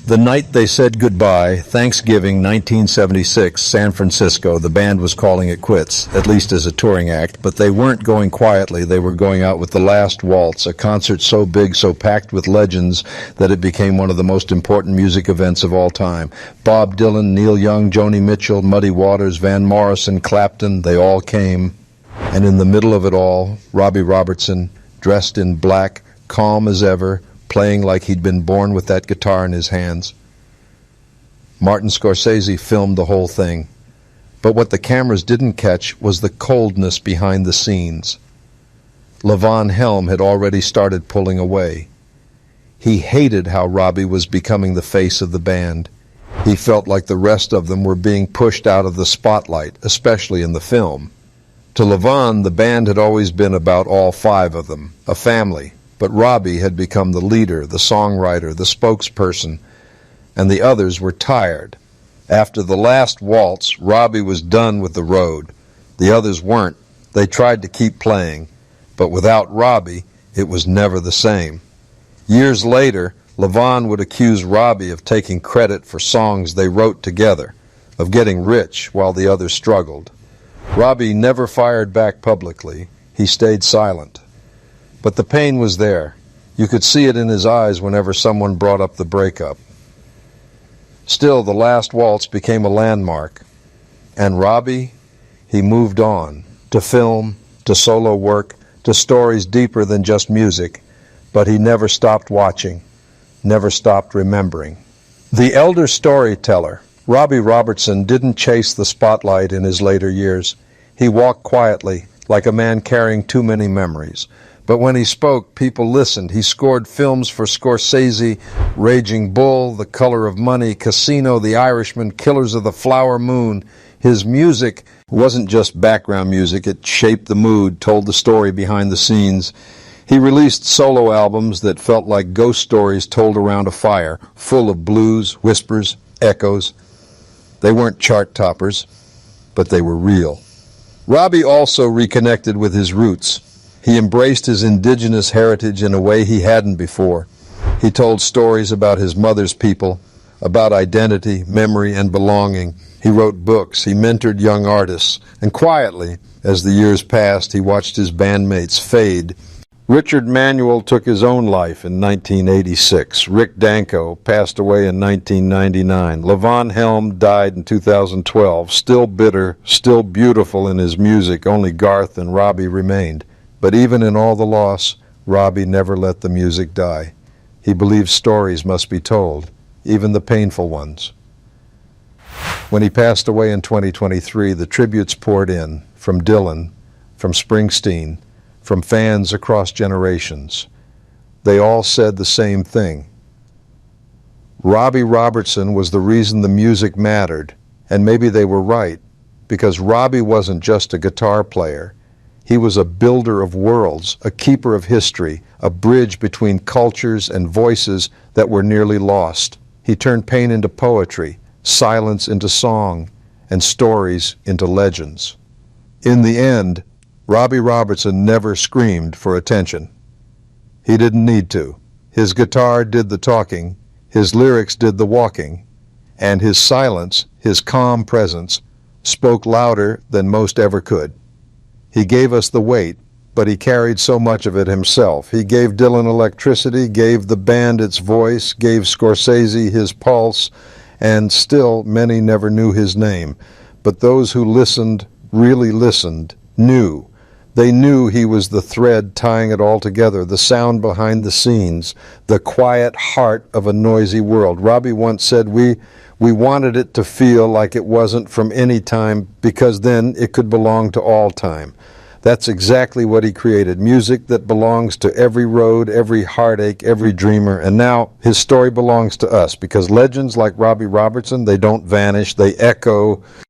The night they said goodbye, Thanksgiving 1976, San Francisco, the band was calling it quits, at least as a touring act, but they weren't going quietly. They were going out with the last Waltz, a concert so big, so packed with legends that it became one of the most important music events of all time. Bob Dylan, Neil Young, Joni Mitchell, Muddy Waters, Van Morrison, Clapton, they all came. And in the middle of it all, Robbie Robertson, dressed in black, calm as ever, playing like he'd been born with that guitar in his hands. Martin Scorsese filmed the whole thing, but what the cameras didn't catch was the coldness behind the scenes. Levon Helm had already started pulling away. He hated how Robbie was becoming the face of the band. He felt like the rest of them were being pushed out of the spotlight, especially in the film. To Levon, the band had always been about all five of them, a family. But Robbie had become the leader, the songwriter, the spokesperson, and the others were tired. After the last waltz, Robbie was done with the road. The others weren't. They tried to keep playing, but without Robbie, it was never the same. Years later, Levon would accuse Robbie of taking credit for songs they wrote together, of getting rich while the others struggled. Robbie never fired back publicly. He stayed silent. But the pain was there. You could see it in his eyes whenever someone brought up the breakup. Still, the last waltz became a landmark. And Robbie, he moved on, to film, to solo work, to stories deeper than just music. But he never stopped watching, never stopped remembering. The elder storyteller, Robbie Robertson, didn't chase the spotlight in his later years. He walked quietly, like a man carrying too many memories. But when he spoke, people listened. He scored films for Scorsese, Raging Bull, The Color of Money, Casino, The Irishman, Killers of the Flower Moon. His music wasn't just background music. It shaped the mood, told the story behind the scenes. He released solo albums that felt like ghost stories told around a fire, full of blues, whispers, echoes. They weren't chart toppers, but they were real. Robbie also reconnected with his roots. He embraced his indigenous heritage in a way he hadn't before. He told stories about his mother's people, about identity, memory, and belonging. He wrote books. He mentored young artists. And quietly, as the years passed, he watched his bandmates fade. Richard Manuel took his own life in 1986. Rick Danko passed away in 1999. Levon Helm died in 2012. Still bitter, still beautiful in his music. Only Garth and Robbie remained. But even in all the loss, Robbie never let the music die. He believed stories must be told, even the painful ones. When he passed away in 2023, the tributes poured in, from Dylan, from Springsteen, from fans across generations. They all said the same thing. Robbie Robertson was the reason the music mattered, and maybe they were right, because Robbie wasn't just a guitar player. He was a builder of worlds, a keeper of history, a bridge between cultures and voices that were nearly lost. He turned pain into poetry, silence into song, and stories into legends. In the end, Robbie Robertson never screamed for attention. He didn't need to. His guitar did the talking, his lyrics did the walking, and his silence, his calm presence, spoke louder than most ever could. He gave us the weight, but he carried so much of it himself. He gave Dylan electricity, gave the band its voice, gave Scorsese his pulse, and still many never knew his name. But those who listened, really listened, knew. They knew he was the thread tying it all together, the sound behind the scenes, the quiet heart of a noisy world. Robbie once said, we wanted it to feel like it wasn't from any time, because then it could belong to all time. That's exactly what he created, music that belongs to every road, every heartache, every dreamer. And now his story belongs to us, because legends like Robbie Robertson, they don't vanish, they echo.